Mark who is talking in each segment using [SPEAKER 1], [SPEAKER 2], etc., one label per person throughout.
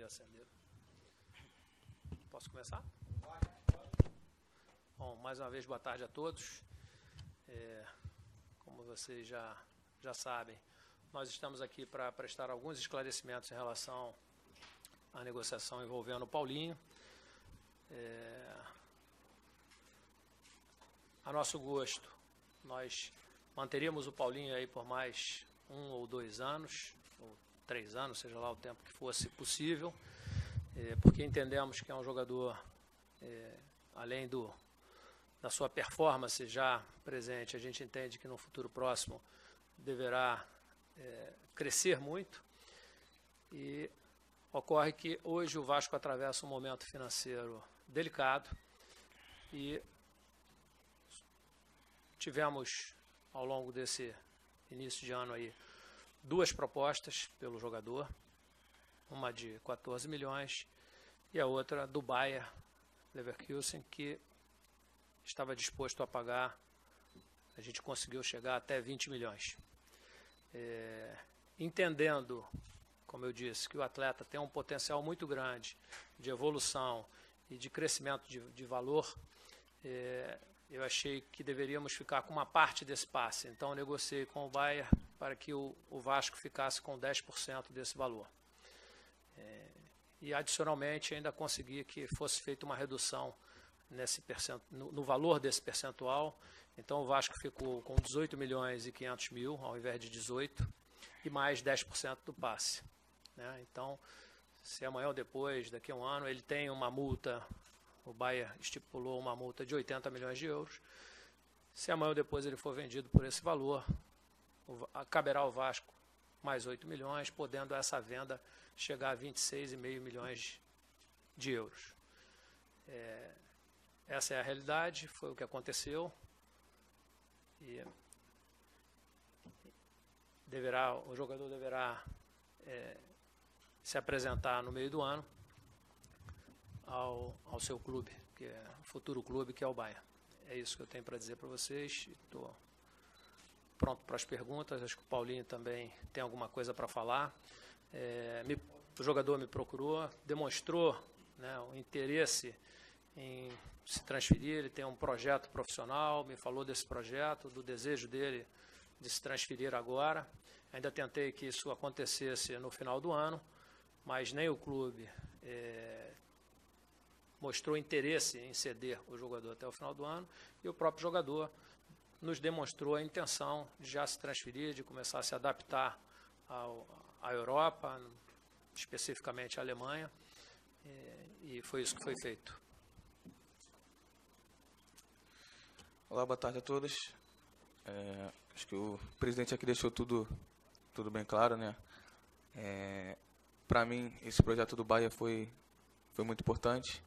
[SPEAKER 1] ter acendido. Posso começar? Bom, mais uma vez, boa tarde a todos. Como vocês já sabem, nós estamos aqui para prestar alguns esclarecimentos em relação à negociação envolvendo o Paulinho. A nosso gosto, nós manteríamos o Paulinho aí por mais 1 ou 2 anos, ou 3 anos, seja lá o tempo que fosse possível, porque entendemos que é um jogador, além da sua performance já presente, a gente entende que no futuro próximo deverá crescer muito. E ocorre que hoje o Vasco atravessa um momento financeiro delicado e tivemos, ao longo desse início de ano aí, 2 propostas pelo jogador, uma de 14 milhões e a outra do Bayer Leverkusen, que estava disposto a pagar, a gente conseguiu chegar até 20 milhões. Entendendo, como eu disse, que o atleta tem um potencial muito grande de evolução e de crescimento de valor, eu achei que deveríamos ficar com uma parte desse passe. Então, eu negociei com o Bayer para que o Vasco ficasse com 10% desse valor. E, adicionalmente, ainda consegui que fosse feita uma redução no valor desse percentual. Então, o Vasco ficou com 18 milhões e 500 mil, ao invés de 18, e mais 10% do passe. Então, se amanhã ou depois, daqui a um ano, ele tem uma multa, o Bayer estipulou uma multa de 80 milhões de euros, se amanhã ou depois ele for vendido por esse valor, caberá ao Vasco mais 8 milhões, podendo essa venda chegar a 26,5 milhões de euros. Essa é a realidade, foi o que aconteceu. E o jogador deverá se apresentar no meio do ano ao seu clube, que é o futuro clube, que é o Bayer. É isso que eu tenho para dizer para vocês. Estou pronto para as perguntas. Acho que o Paulinho também tem alguma coisa para falar. O jogador me procurou, demonstrou, o interesse em se transferir. Ele tem um projeto profissional, me falou desse projeto, do desejo dele de se transferir agora. Ainda tentei que isso acontecesse no final do ano, mas nem o clube mostrou interesse em ceder o jogador até o final do ano, e o próprio jogador nos demonstrou a intenção de já se transferir, de começar a se adaptar à Europa, especificamente à Alemanha, e foi isso que foi feito.
[SPEAKER 2] Olá, boa tarde a todos. Acho que o presidente aqui deixou tudo bem claro, né? Para mim, esse projeto do Bayer foi muito importante,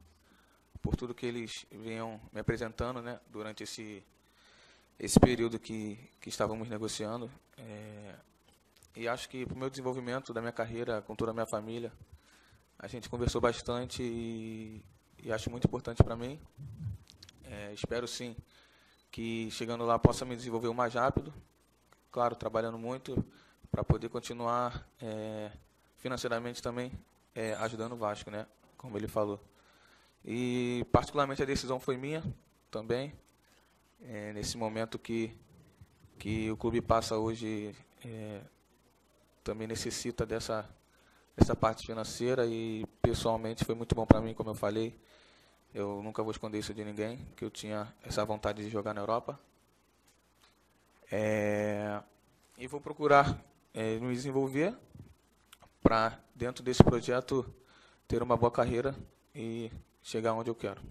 [SPEAKER 2] por tudo que eles vinham me apresentando, né, durante esse período que estávamos negociando. E acho que para o meu desenvolvimento da minha carreira, com toda a minha família, a gente conversou bastante e acho muito importante para mim. Espero sim que chegando lá possa me desenvolver o mais rápido, claro, trabalhando muito para poder continuar financeiramente também ajudando o Vasco, né, como ele falou. E particularmente a decisão foi minha também, nesse momento que o clube passa hoje, também necessita dessa parte financeira, e pessoalmente foi muito bom para mim, como eu falei. Eu nunca vou esconder isso de ninguém, que eu tinha essa vontade de jogar na Europa. E vou procurar me desenvolver para, dentro desse projeto, ter uma boa carreira e chegar onde eu quero.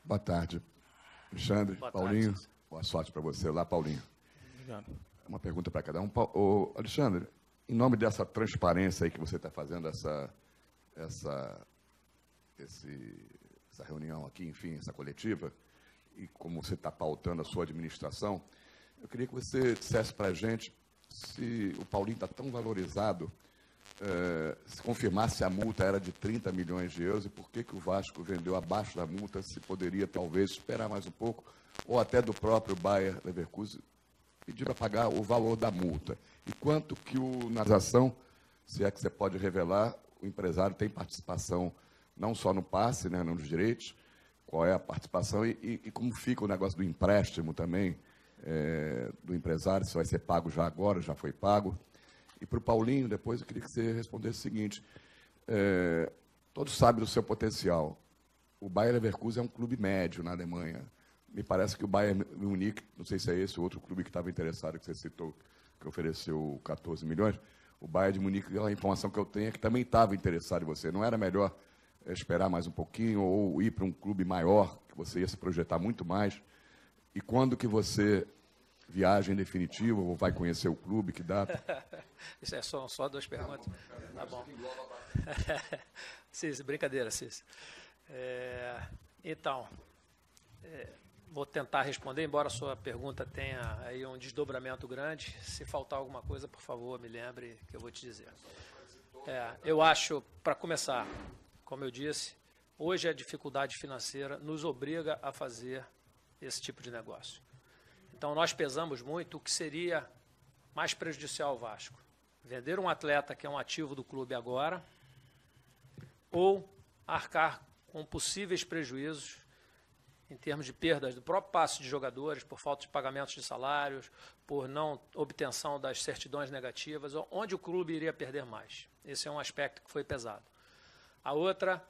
[SPEAKER 3] Boa tarde, Alexandre.
[SPEAKER 1] Boa
[SPEAKER 3] Paulinho.
[SPEAKER 1] tarde.
[SPEAKER 3] Boa sorte para você lá, Paulinho.
[SPEAKER 2] Obrigado.
[SPEAKER 3] Uma pergunta para cada um. Alexandre, em nome dessa transparência aí que você está fazendo, essa reunião aqui, enfim, essa coletiva, e como você está pautando a sua administração, eu queria que você dissesse para a gente se o Paulinho está tão valorizado, se confirmasse a multa era de 30 milhões de euros, e por que o Vasco vendeu abaixo da multa, se poderia talvez esperar mais um pouco, ou até do próprio Bayer Leverkusen pedir para pagar o valor da multa. E quanto que na transação, se é que você pode revelar, o empresário tem participação não só no passe, né, nos direitos, qual é a participação e como fica o negócio do empréstimo também, do empresário, se vai ser pago já agora, já foi pago. E para o Paulinho, depois eu queria que você respondesse o seguinte, todos sabem do seu potencial. O Bayer Leverkusen é um clube médio na Alemanha. Me parece que o Bayern Munique, não sei se é esse o outro clube que estava interessado, que você citou, que ofereceu 14 milhões, o Bayern de Munique, a informação que eu tenho é que também estava interessado em você. Não era melhor esperar mais um pouquinho ou ir para um clube maior, que você ia se projetar muito mais? E quando que você viaja em definitivo ou vai conhecer o clube, que data?
[SPEAKER 1] Isso é só duas perguntas. Tá bom. Cícero, brincadeira, Cícero. Então, vou tentar responder, embora a sua pergunta tenha aí um desdobramento grande. Se faltar alguma coisa, por favor, me lembre que eu vou te dizer. Eu acho, para começar, como eu disse, hoje a dificuldade financeira nos obriga a fazer esse tipo de negócio. Então, nós pesamos muito o que seria mais prejudicial ao Vasco. Vender um atleta que é um ativo do clube agora ou arcar com possíveis prejuízos em termos de perdas do próprio passe de jogadores, por falta de pagamentos de salários, por não obtenção das certidões negativas, onde o clube iria perder mais. Esse é um aspecto que foi pesado. A outra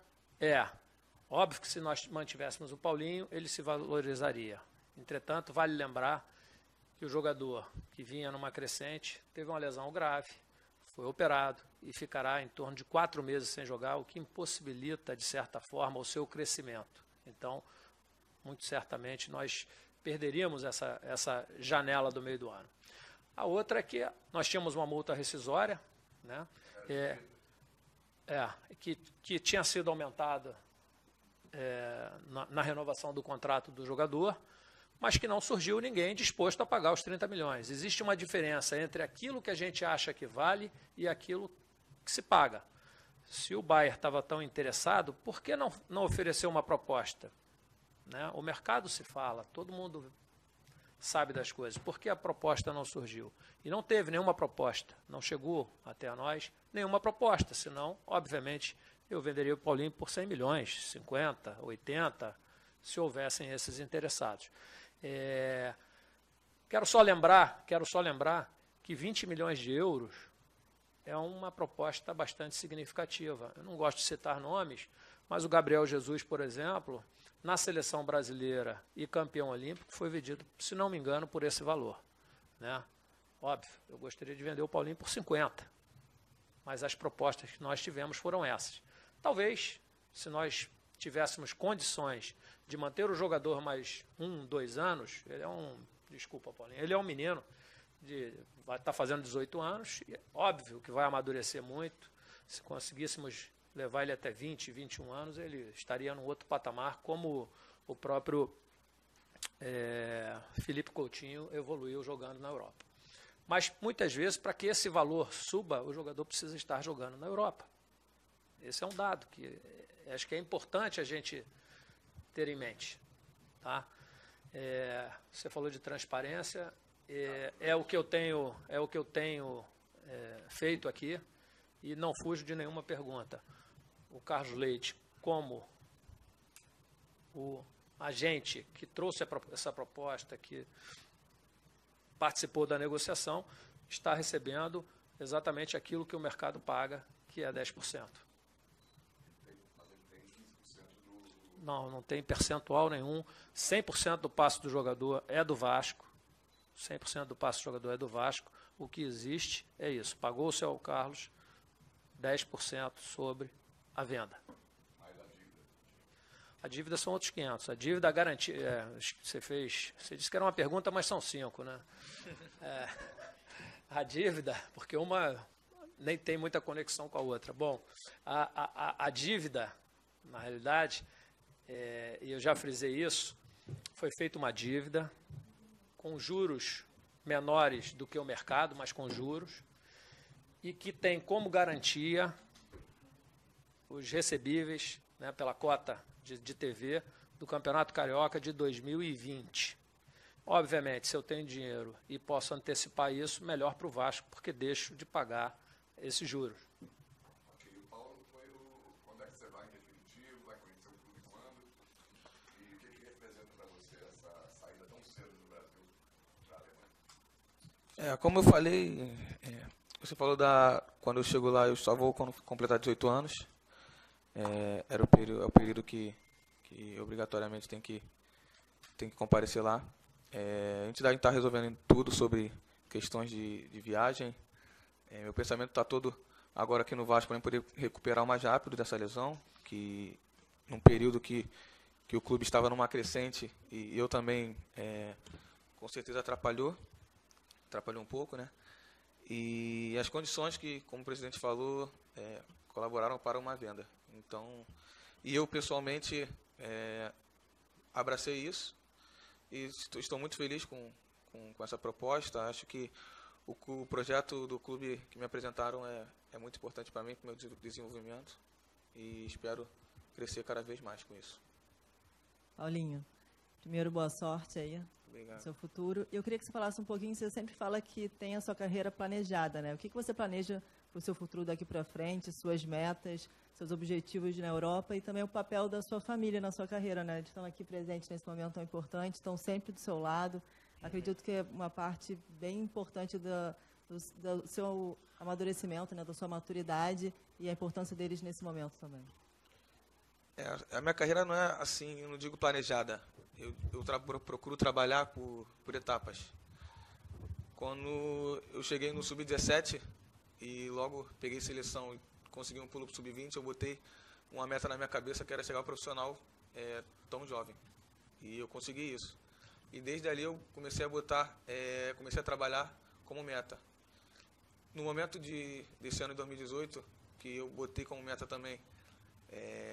[SPEAKER 1] óbvio que se nós mantivéssemos o Paulinho, ele se valorizaria. Entretanto, vale lembrar que o jogador que vinha numa crescente teve uma lesão grave, foi operado e ficará em torno de 4 meses sem jogar, o que impossibilita, de certa forma, o seu crescimento. Então, muito certamente, nós perderíamos essa janela do meio do ano. A outra é que nós tínhamos uma multa rescisória, né, que tinha sido aumentada na renovação do contrato do jogador, mas que não surgiu ninguém disposto a pagar os 30 milhões. Existe uma diferença entre aquilo que a gente acha que vale e aquilo que se paga. Se o Bayer estava tão interessado, por que não ofereceu uma proposta? Né? O mercado se fala, todo mundo sabe das coisas. Por que a proposta não surgiu? E não teve nenhuma proposta, não chegou até nós nenhuma proposta, senão, obviamente, eu venderia o Paulinho por 100 milhões, 50, 80, se houvessem esses interessados. Quero só lembrar que 20 milhões de euros é uma proposta bastante significativa. Eu não gosto de citar nomes, mas o Gabriel Jesus, por exemplo, na seleção brasileira e campeão olímpico, foi vendido, se não me engano, por esse valor. Né? Óbvio, eu gostaria de vender o Paulinho por 50, mas as propostas que nós tivemos foram essas. Talvez, se nós tivéssemos condições de manter o jogador mais 1, 2 anos, ele é desculpa, Paulinho, ele é um menino, vai estar fazendo 18 anos, e óbvio que vai amadurecer muito. Se conseguíssemos levar ele até 20, 21 anos, ele estaria num outro patamar, como o próprio Felipe Coutinho evoluiu jogando na Europa. Mas, muitas vezes, para que esse valor suba, o jogador precisa estar jogando na Europa. Esse é um dado que acho que é importante a gente ter em mente. Tá? Você falou de transparência, é o que eu tenho feito aqui, e não fujo de nenhuma pergunta. O Carlos Leite, como o agente que trouxe essa proposta, que participou da negociação, está recebendo exatamente aquilo que o mercado paga, que é 10%. Não tem percentual nenhum. 100% do passe do jogador é do Vasco. 100% do passe do jogador é do Vasco. O que existe é isso. Pagou-se ao Carlos 10% sobre a venda. A dívida são outros 500. A dívida garantia... Você disse que era uma pergunta, mas são 5, né? A dívida, porque uma nem tem muita conexão com a outra. Bom, a dívida, na realidade, e eu já frisei isso, foi feita uma dívida com juros menores do que o mercado, mas com juros, e que tem como garantia os recebíveis, né, pela cota de TV do Campeonato Carioca de 2020. Obviamente, se eu tenho dinheiro e posso antecipar isso, melhor para o Vasco, porque deixo de pagar esses juros.
[SPEAKER 3] Ok, o Paulo foi quando é que você vai em definitivo, vai conhecer o clube quando? E o que representa para você essa saída tão cedo do Brasil para a Alemanha?
[SPEAKER 2] Como eu falei, você falou quando eu chego lá, eu só vou quando completar 18 anos. É o período que obrigatoriamente tem que comparecer lá. A entidade está resolvendo tudo sobre questões de viagem. Meu pensamento está todo agora aqui no Vasco para poder recuperar o mais rápido dessa lesão, que num período que o clube estava numa crescente e eu também, com certeza, atrapalhou um pouco, né? E as condições que, como o presidente falou, colaboraram para uma venda. Então, e eu pessoalmente abracei isso e estou muito feliz com essa proposta. Acho que o projeto do clube que me apresentaram é muito importante para mim, para o meu desenvolvimento, e espero crescer cada vez mais com isso.
[SPEAKER 4] Paulinho, primeiro, boa sorte aí
[SPEAKER 2] Obrigado.
[SPEAKER 4] no seu futuro. Eu queria que você falasse um pouquinho, você sempre fala que tem a sua carreira planejada, né? O que você planeja para o seu futuro daqui para frente, suas metas, seus objetivos na Europa e também o papel da sua família na sua carreira, né? Eles estão aqui presentes nesse momento tão importante, estão sempre do seu lado. Acredito que é uma parte bem importante do seu amadurecimento, né? Da sua maturidade e a importância deles nesse momento também.
[SPEAKER 2] A minha carreira não é assim, eu não digo planejada. Eu procuro trabalhar por etapas. Quando eu cheguei no Sub-17 e logo peguei seleção e consegui um pulo para o Sub-20, eu botei uma meta na minha cabeça que era chegar ao profissional tão jovem. E eu consegui isso. E desde ali eu comecei a trabalhar como meta. No momento desse ano de 2018, que eu botei como meta também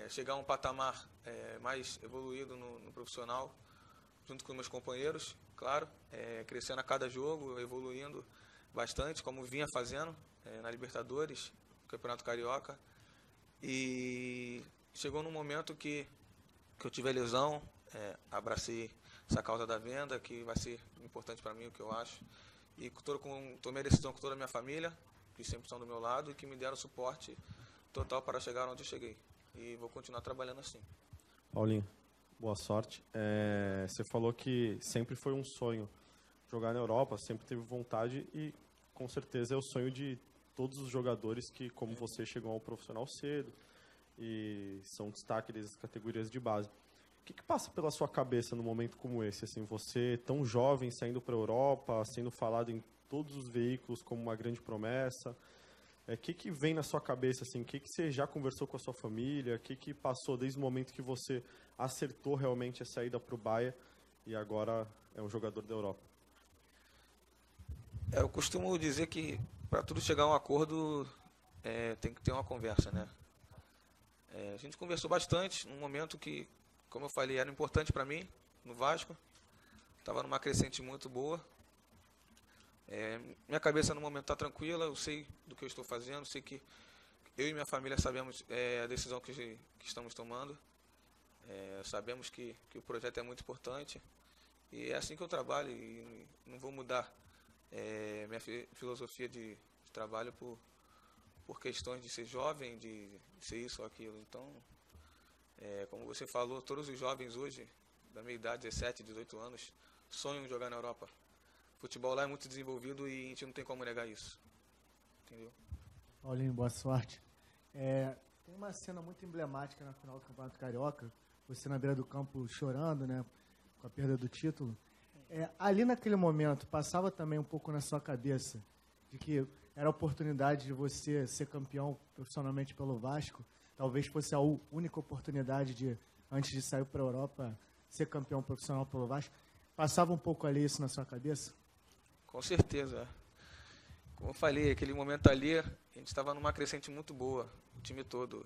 [SPEAKER 2] chegar a um patamar mais evoluído no profissional, junto com meus companheiros, claro, crescendo a cada jogo, evoluindo bastante, como vinha fazendo na Libertadores, no Campeonato Carioca. E chegou num momento que eu tive a lesão, abracei essa causa da venda, que vai ser importante para mim, o que eu acho. E tomei a decisão com toda a minha família, que sempre estão do meu lado e que me deram suporte total para chegar onde eu cheguei. E vou continuar trabalhando assim.
[SPEAKER 5] Paulinho, boa sorte. Você falou que sempre foi um sonho jogar na Europa, sempre teve vontade e com certeza é o sonho de todos os jogadores que, como você, chegam ao profissional cedo e são destaque das categorias de base. O que passa pela sua cabeça num momento como esse? Assim, você tão jovem, saindo para a Europa, sendo falado em todos os veículos como uma grande promessa. O que vem na sua cabeça? Assim, o que você já conversou com a sua família? O que passou desde o momento que você acertou realmente a saída para o Bahia e agora é um jogador da Europa?
[SPEAKER 2] Eu costumo dizer que para tudo chegar a um acordo tem que ter uma conversa, né? A gente conversou bastante num momento que, como eu falei, era importante para mim no Vasco. Estava numa crescente muito boa. Minha cabeça no momento está tranquila, eu sei do que eu estou fazendo, sei que eu e minha família sabemos a decisão que estamos tomando, sabemos que o projeto é muito importante e é assim que eu trabalho e não vou mudar minha filosofia de trabalho por questões de ser jovem, de ser isso ou aquilo. Então, como você falou, todos os jovens hoje, da minha idade, 17, 18 anos, sonham em jogar na Europa. O futebol lá é muito desenvolvido e a gente não tem como negar isso. Entendeu?
[SPEAKER 6] Paulinho, boa sorte. Tem uma cena muito emblemática na final do Campeonato Carioca, você na beira do campo chorando, né, com a perda do título. Ali naquele momento, passava também um pouco na sua cabeça de que era a oportunidade de você ser campeão profissionalmente pelo Vasco, talvez fosse a única oportunidade de, antes de sair para a Europa, ser campeão profissional pelo Vasco. Passava um pouco ali isso na sua cabeça?
[SPEAKER 2] Com certeza. Como eu falei, aquele momento ali, a gente estava numa crescente muito boa, o time todo.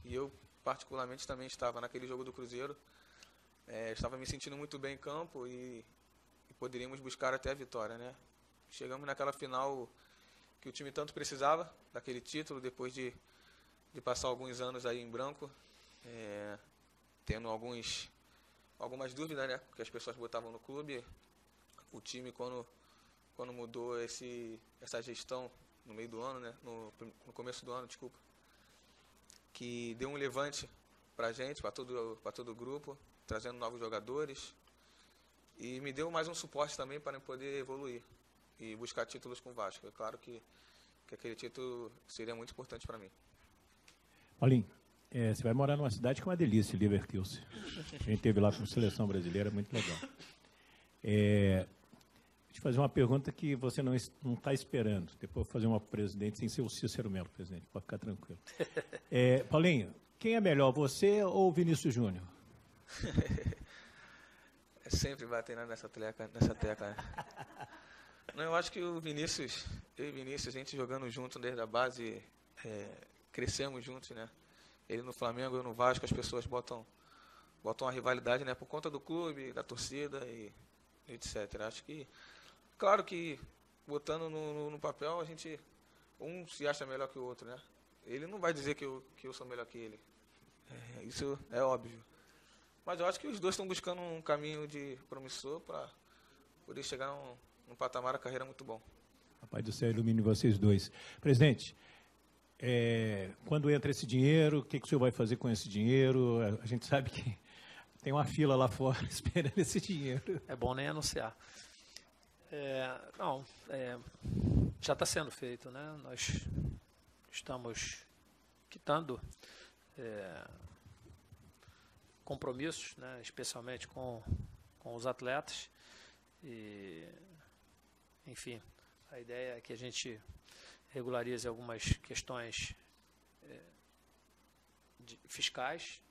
[SPEAKER 2] E eu, particularmente, também estava naquele jogo do Cruzeiro. Estava me sentindo muito bem em campo e poderíamos buscar até a vitória, né? Chegamos naquela final que o time tanto precisava, daquele título, depois de passar alguns anos aí em branco, tendo alguns algumas dúvidas, né, que as pessoas botavam no clube. O time, quando mudou essa gestão no meio do ano, né, no começo do ano, desculpa, que deu um levante para a gente, para todo o grupo, trazendo novos jogadores, e me deu mais um suporte também para poder evoluir e buscar títulos com o Vasco. É claro que aquele título seria muito importante para mim.
[SPEAKER 7] Paulinho, você vai morar numa cidade que é uma delícia, Leverkusen. A gente esteve lá com a seleção brasileira, muito legal. Vou te fazer uma pergunta que você não está esperando. Depois vou fazer uma para o presidente, sem ser o Cícero Melo, presidente, pode ficar tranquilo. Paulinho, quem é melhor, você ou o Vinícius Júnior?
[SPEAKER 2] Sempre batendo nessa tecla. Né? Não, eu acho que eu e o Vinícius, a gente jogando junto desde a base, crescemos juntos, né? Ele no Flamengo, eu no Vasco, as pessoas botam a rivalidade, né? Por conta do clube, da torcida e etc. Acho que, claro que, botando no papel, a gente, um se acha melhor que o outro, né? Ele não vai dizer que eu sou melhor que ele. Isso é óbvio. Mas eu acho que os dois estão buscando um caminho de promissor para poder chegar num patamar da carreira muito bom.
[SPEAKER 7] Rapaz do céu, ilumine vocês dois. Presidente, quando entra esse dinheiro, o que o senhor vai fazer com esse dinheiro? A gente sabe que tem uma fila lá fora esperando esse dinheiro.
[SPEAKER 1] É bom nem anunciar. Já está sendo feito, né? Nós estamos quitando compromissos, né? Especialmente com os atletas. E, enfim, a ideia é que a gente regularize algumas questões fiscais.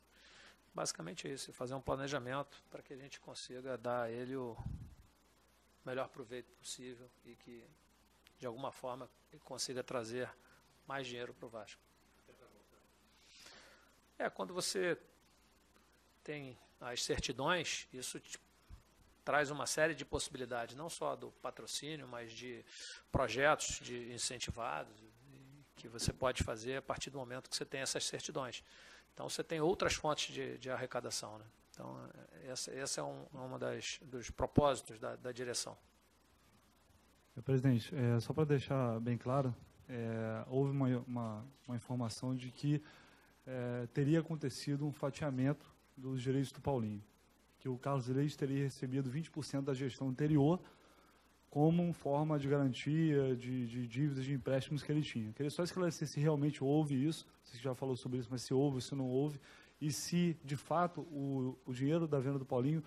[SPEAKER 1] Basicamente é isso, fazer um planejamento para que a gente consiga dar a ele o melhor proveito possível e que, de alguma forma, ele consiga trazer mais dinheiro para o Vasco. Quando você tem as certidões, isso traz uma série de possibilidades, não só do patrocínio, mas de projetos de incentivados que você pode fazer a partir do momento que você tem essas certidões. Então, você tem outras fontes de arrecadação, né? Então, esse é um dos propósitos da direção.
[SPEAKER 8] Presidente, só para deixar bem claro, houve uma informação de que teria acontecido um fatiamento dos direitos do Paulinho, que o Carlos Leite teria recebido 20% da gestão anterior como forma de garantia de dívidas de empréstimos que ele tinha. Queria só esclarecer se realmente houve isso, você já falou sobre isso, mas se houve, se não houve, e se, de fato, o dinheiro da venda do Paulinho,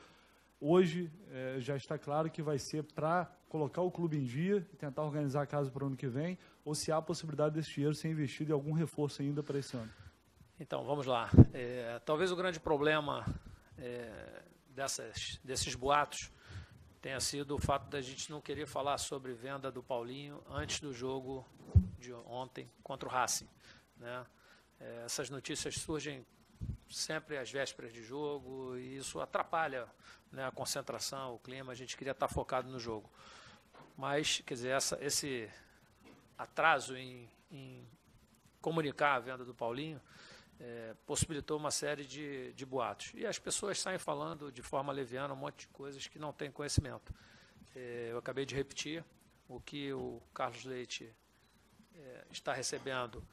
[SPEAKER 8] hoje, já está claro que vai ser para colocar o clube em dia e tentar organizar a casa para o ano que vem, ou se há a possibilidade desse dinheiro ser investido em algum reforço ainda para esse ano.
[SPEAKER 1] Então, vamos lá. Talvez o grande problema desses boatos tenha sido o fato da gente não querer falar sobre venda do Paulinho antes do jogo de ontem contra o Racing, né? Essas notícias surgem sempre às vésperas de jogo e isso atrapalha, né, a concentração, o clima. A gente queria estar focado no jogo. Mas, quer dizer, esse atraso em comunicar a venda do Paulinho possibilitou uma série de boatos. E as pessoas saem falando de forma leviana um monte de coisas que não têm conhecimento. Eu acabei de repetir, o que o Carlos Leite está recebendo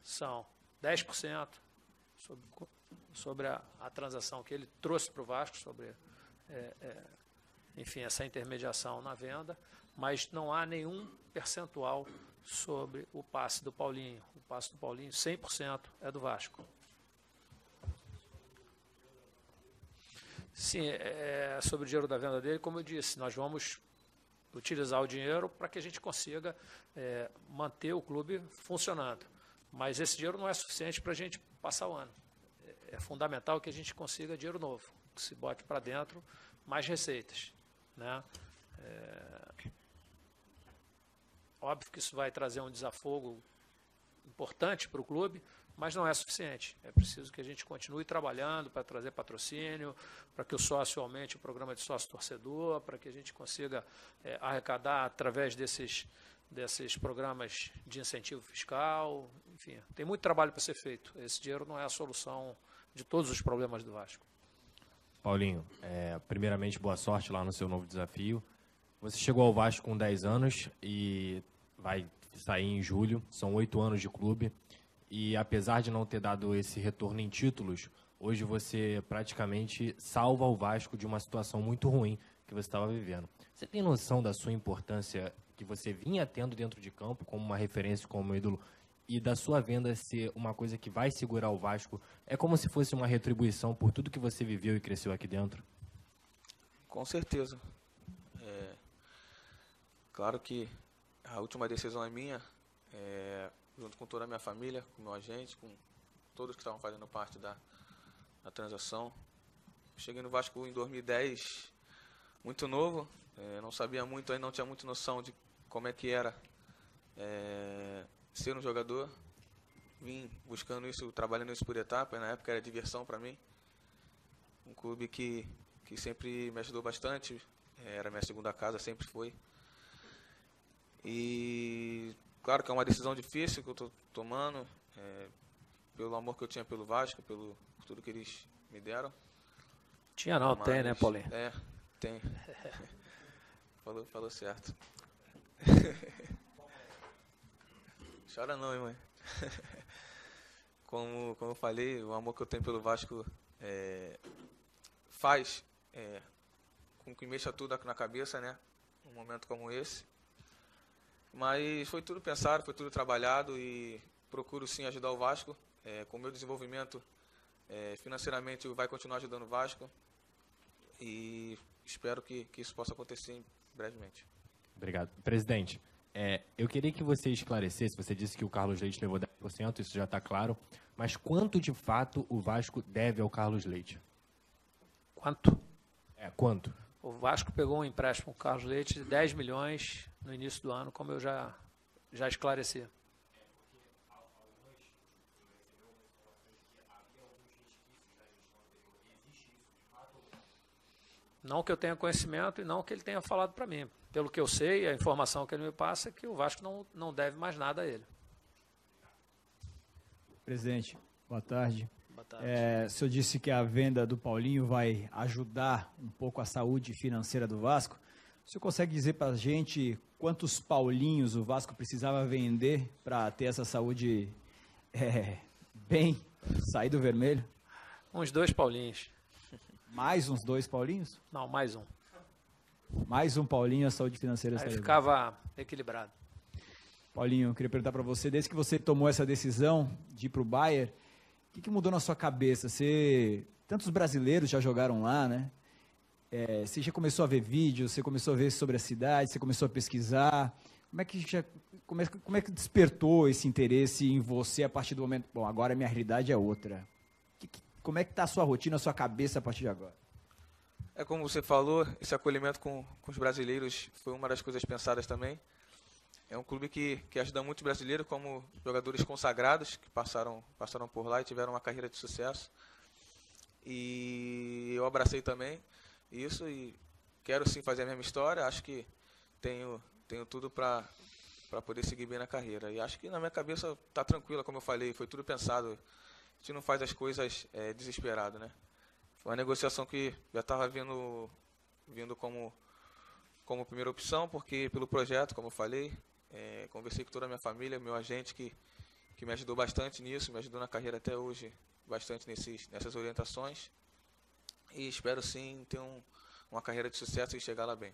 [SPEAKER 1] são 10% sobre a transação que ele trouxe para o Vasco, sobre enfim, essa intermediação na venda, mas não há nenhum percentual sobre o passe do Paulinho. O passe do Paulinho, 100% é do Vasco. Sim, sobre o dinheiro da venda dele, como eu disse, nós vamos utilizar o dinheiro para que a gente consiga manter o clube funcionando. Mas esse dinheiro não é suficiente para a gente passar o ano. É fundamental que a gente consiga dinheiro novo, que se bote para dentro mais receitas, né? Óbvio que isso vai trazer um desafogo importante para o clube, mas não é suficiente. É preciso que a gente continue trabalhando para trazer patrocínio, para que o sócio aumente o programa de sócio-torcedor, para que a gente consiga arrecadar através desses programas de incentivo fiscal. Enfim, tem muito trabalho para ser feito. Esse dinheiro não é a solução de todos os problemas do Vasco.
[SPEAKER 9] Paulinho, primeiramente, boa sorte lá no seu novo desafio. Você chegou ao Vasco com 10 anos e vai sair em julho. São 8 anos de clube. E apesar de não ter dado esse retorno em títulos, hoje você praticamente salva o Vasco de uma situação muito ruim que você estava vivendo. Você tem noção da sua importância que você vinha tendo dentro de campo, como uma referência, como ídolo, e da sua venda ser uma coisa que vai segurar o Vasco? É como se fosse uma retribuição por tudo que você viveu e cresceu aqui dentro?
[SPEAKER 2] Com certeza. Claro que a última decisão é minha, junto com toda a minha família, com o meu agente, com todos que estavam fazendo parte da transação. Cheguei no Vasco em 2010, muito novo, não sabia muito, ainda não tinha muita noção de como é que era ser um jogador. Vim buscando isso, trabalhando isso por etapas, na época era diversão para mim. Um clube que sempre me ajudou bastante, era minha segunda casa, sempre foi. E claro que é uma decisão difícil que eu estou tomando, pelo amor que eu tinha pelo Vasco, por tudo que eles me deram.
[SPEAKER 1] Tinha não, tem, né, Paulinho?
[SPEAKER 2] Tem. Falou certo. Chora não, hein, mãe. Como eu falei, o amor que eu tenho pelo Vasco faz com que mexa tudo na cabeça, né? Num momento como esse. Mas foi tudo pensado, foi tudo trabalhado e procuro sim ajudar o Vasco. Com o meu desenvolvimento, financeiramente vai continuar ajudando o Vasco. E espero que isso possa acontecer brevemente.
[SPEAKER 9] Obrigado. Presidente, eu queria que você esclarecesse, você disse que o Carlos Leite levou 10%, isso já está claro, mas quanto de fato o Vasco deve ao Carlos Leite?
[SPEAKER 1] Quanto?
[SPEAKER 9] Quanto?
[SPEAKER 1] O Vasco pegou um empréstimo com o Carlos Leite de 10 milhões no início do ano, como eu já esclareci. Não que eu tenha conhecimento e não que ele tenha falado para mim. Pelo que eu sei, a informação que ele me passa é que o Vasco não deve mais nada a ele.
[SPEAKER 10] Presidente, boa tarde.
[SPEAKER 1] Boa tarde.
[SPEAKER 10] O senhor disse que a venda do Paulinho vai ajudar um pouco a saúde financeira do Vasco. O senhor consegue dizer para a gente quantos Paulinhos o Vasco precisava vender para ter essa saúde bem, sair do vermelho?
[SPEAKER 1] Uns 2 Paulinhos.
[SPEAKER 10] Mais uns 2 Paulinhos?
[SPEAKER 1] Não, mais um.
[SPEAKER 10] Mais um Paulinho, a saúde financeira
[SPEAKER 1] Aí
[SPEAKER 10] está
[SPEAKER 1] ficava equilibrado.
[SPEAKER 10] Paulinho, eu queria perguntar para você, desde que você tomou essa decisão de ir para o Bayern, o que mudou na sua cabeça? Tantos brasileiros já jogaram lá, né? Você já começou a ver vídeos, você começou a ver sobre a cidade, você começou a pesquisar. Como é que despertou esse interesse em você a partir do momento? Bom, agora a minha realidade é outra. Como é que está a sua rotina, a sua cabeça a partir de agora?
[SPEAKER 2] Como você falou, esse acolhimento com os brasileiros foi uma das coisas pensadas também. É um clube que ajuda muito os brasileiros, como jogadores consagrados que passaram por lá e tiveram uma carreira de sucesso. E eu abracei também isso e quero sim fazer a mesma história. Acho que tenho tudo para poder seguir bem na carreira. E acho que na minha cabeça está tranquila, como eu falei, foi tudo pensado. A gente não faz as coisas desesperado, né? Foi uma negociação que já estava vindo como primeira opção, porque pelo projeto, como eu falei, conversei com toda a minha família, meu agente que me ajudou bastante nisso, me ajudou na carreira até hoje, bastante nessas orientações. E espero sim ter uma carreira de sucesso e chegar lá bem.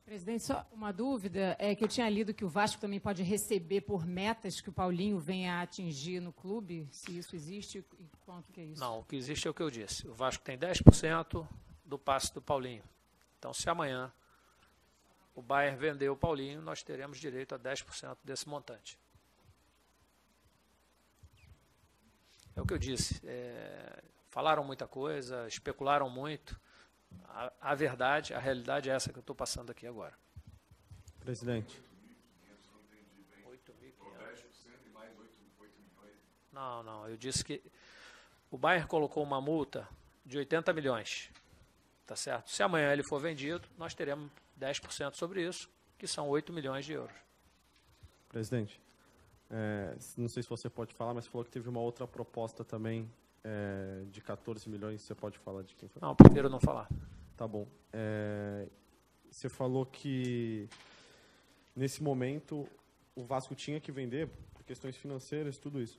[SPEAKER 11] Presidente, só uma dúvida, que eu tinha lido que o Vasco também pode receber por metas que o Paulinho venha a atingir no clube, se isso existe e quanto que é isso?
[SPEAKER 1] Não, o que existe é o que eu disse. O Vasco tem 10% do passe do Paulinho. Então, se amanhã o Bayern vender o Paulinho, nós teremos direito a 10% desse montante. É o que eu disse. Falaram muita coisa, especularam muito. A verdade, a realidade é essa que eu estou passando aqui agora.
[SPEAKER 5] Presidente.
[SPEAKER 1] 8.500. Não, eu disse que o Bayern colocou uma multa de 80 milhões, tá certo? Se amanhã ele for vendido, nós teremos 10% sobre isso, que são 8 milhões de euros.
[SPEAKER 5] Presidente, não sei se você pode falar, mas falou que teve uma outra proposta também de 14 milhões, você pode falar de quem foi?
[SPEAKER 1] Não, prefiro não falar.
[SPEAKER 5] Tá bom. Você falou que, nesse momento, o Vasco tinha que vender, por questões financeiras, tudo isso.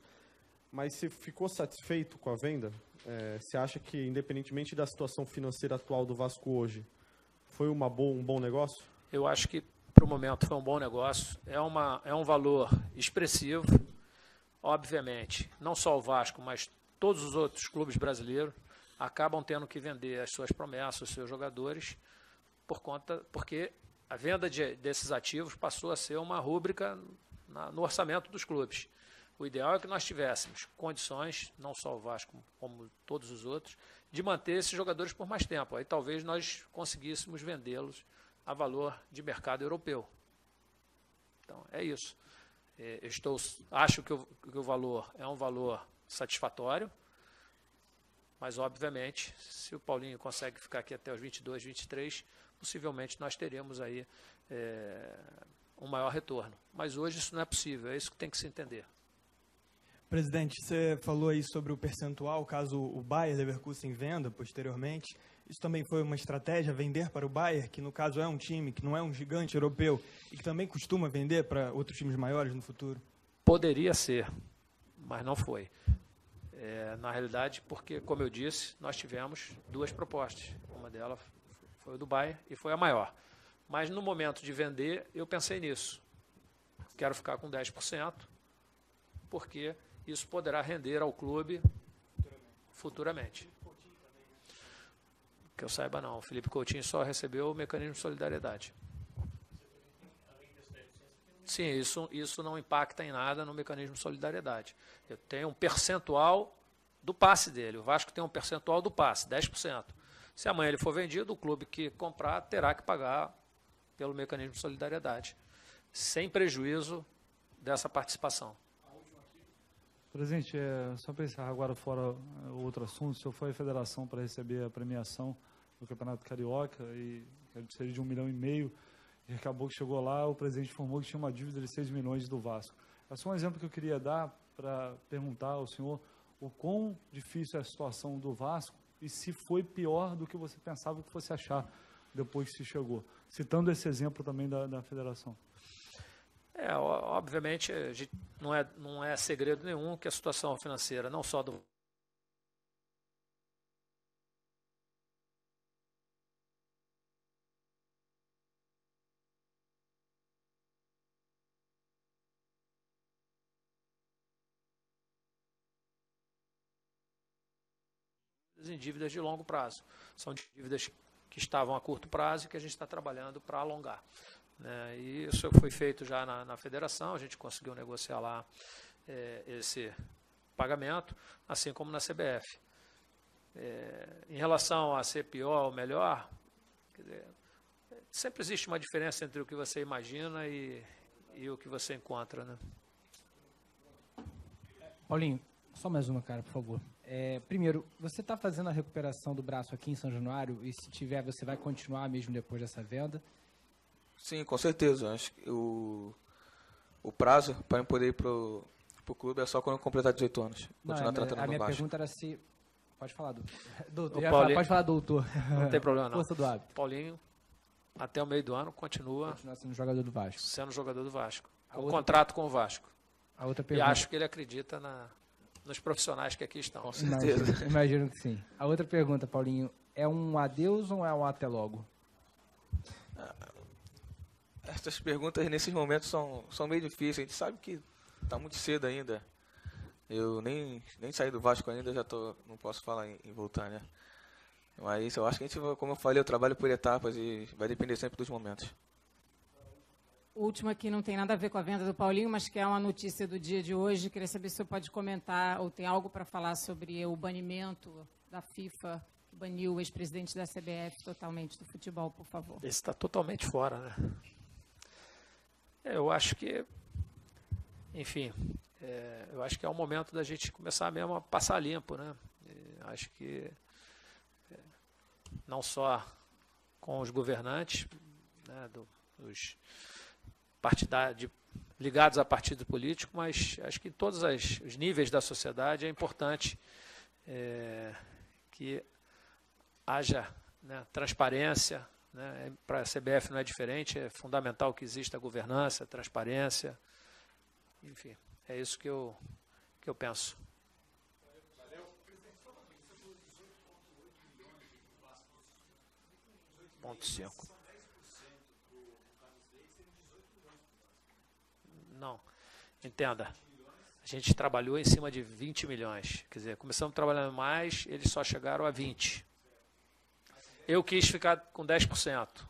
[SPEAKER 5] Mas você ficou satisfeito com a venda? Você acha que, independentemente da situação financeira atual do Vasco hoje, foi um bom negócio?
[SPEAKER 1] Eu acho que, para o momento, foi um bom negócio. É um valor expressivo. Obviamente, não só o Vasco, mas todos os outros clubes brasileiros acabam tendo que vender as suas promessas, os seus jogadores, porque a venda desses ativos passou a ser uma rúbrica no orçamento dos clubes. O ideal é que nós tivéssemos condições, não só o Vasco, como todos os outros, de manter esses jogadores por mais tempo. Aí talvez nós conseguíssemos vendê-los a valor de mercado europeu. Então, é isso. Acho que o valor é um valor satisfatório, mas, obviamente, se o Paulinho consegue ficar aqui até os 22, 23, possivelmente nós teremos aí um maior retorno. Mas hoje isso não é possível, é isso que tem que se entender.
[SPEAKER 12] Presidente, você falou aí sobre o percentual, caso o Bayer Leverkusen venda posteriormente. Isso também foi uma estratégia, vender para o Bayer, que no caso é um time que não é um gigante europeu e que também costuma vender para outros times maiores no futuro?
[SPEAKER 1] Poderia ser, mas não foi. Na realidade, porque, como eu disse, nós tivemos duas propostas. Uma delas foi o do Bayer e foi a maior. Mas no momento de vender, eu pensei nisso. Quero ficar com 10%, porque isso poderá render ao clube futuramente. Que eu saiba, não. O Felipe Coutinho só recebeu o mecanismo de solidariedade. Sim, isso não impacta em nada no mecanismo de solidariedade. Eu tenho um percentual do passe dele. O Vasco tem um percentual do passe, 10%. Se amanhã ele for vendido, o clube que comprar terá que pagar pelo mecanismo de solidariedade, sem prejuízo dessa participação.
[SPEAKER 8] Presidente, só para encerrar agora fora outro assunto, o senhor foi à federação para receber a premiação do Campeonato Carioca e seria de 1,5 milhão, e acabou que chegou lá, o presidente informou que tinha uma dívida de 6 milhões do Vasco. É só um exemplo que eu queria dar para perguntar ao senhor o quão difícil é a situação do Vasco e se foi pior do que você pensava que fosse achar depois que se chegou. Citando esse exemplo também da federação.
[SPEAKER 1] Obviamente, não é segredo nenhum que a situação financeira, não só do em dívidas de longo prazo. São dívidas que estavam a curto prazo e que a gente está trabalhando para alongar. E isso foi feito já na federação, a gente conseguiu negociar lá esse pagamento, assim como na CBF. Em relação a ser pior ou melhor, quer dizer, sempre existe uma diferença entre o que você imagina e o que você encontra, né?
[SPEAKER 13] Paulinho, só mais uma, cara, por favor. Primeiro, você está fazendo a recuperação do braço aqui em São Januário e, se tiver, você vai continuar mesmo depois dessa venda?
[SPEAKER 2] Sim, com certeza. Acho que o prazo para eu poder ir para o clube é só quando eu completar 18 anos. Continuar tratando
[SPEAKER 13] a
[SPEAKER 2] no
[SPEAKER 13] minha
[SPEAKER 2] baixo.
[SPEAKER 13] pergunta era se... Pode falar, doutor.
[SPEAKER 1] Paulinho,
[SPEAKER 13] pode falar, doutor.
[SPEAKER 1] Não tem problema, não.
[SPEAKER 13] Força do hábito.
[SPEAKER 1] Paulinho, até o meio do ano, continua
[SPEAKER 13] sendo jogador do Vasco.
[SPEAKER 1] Sendo jogador do Vasco. O
[SPEAKER 13] outra...
[SPEAKER 1] contrato com o Vasco.
[SPEAKER 13] A outra pergunta...
[SPEAKER 1] E acho que ele acredita nos profissionais que aqui estão.
[SPEAKER 2] Com certeza.
[SPEAKER 13] Imagino que sim. A outra pergunta, Paulinho, é um adeus ou é um até logo?
[SPEAKER 2] Essas perguntas, nesses momentos, são meio difíceis. A gente sabe que está muito cedo ainda. Eu nem saí do Vasco ainda, não posso falar em voltar, né? Mas eu acho que a gente, como eu falei, eu trabalho por etapas e vai depender sempre dos momentos.
[SPEAKER 11] Última que não tem nada a ver com a venda do Paulinho, mas que é uma notícia do dia de hoje. Queria saber se o senhor pode comentar ou tem algo para falar sobre o banimento da FIFA, que baniu o ex-presidente da CBF totalmente do futebol, por favor.
[SPEAKER 1] Esse está totalmente fora, né? Eu acho que, enfim, eu acho que é o momento da gente começar mesmo a passar limpo, né? Acho que não só com os governantes, né, os partidários ligados a partido político, mas acho que em todos os níveis da sociedade é importante que haja, né, transparência, né? Para a CBF não é diferente, é fundamental que exista governança, transparência, enfim, é isso que eu penso. Ponto 5. Não, entenda, a gente trabalhou em cima de 20 milhões, quer dizer, começamos trabalhando mais, eles só chegaram a 20. Eu quis ficar com 10%.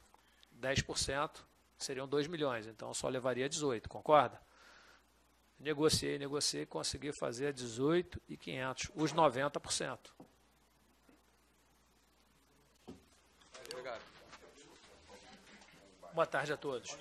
[SPEAKER 1] 10% seriam 2 milhões, então eu só levaria 18, concorda? Negociei, consegui fazer 18.500, os 90%.
[SPEAKER 2] Obrigado.
[SPEAKER 1] Boa tarde a todos.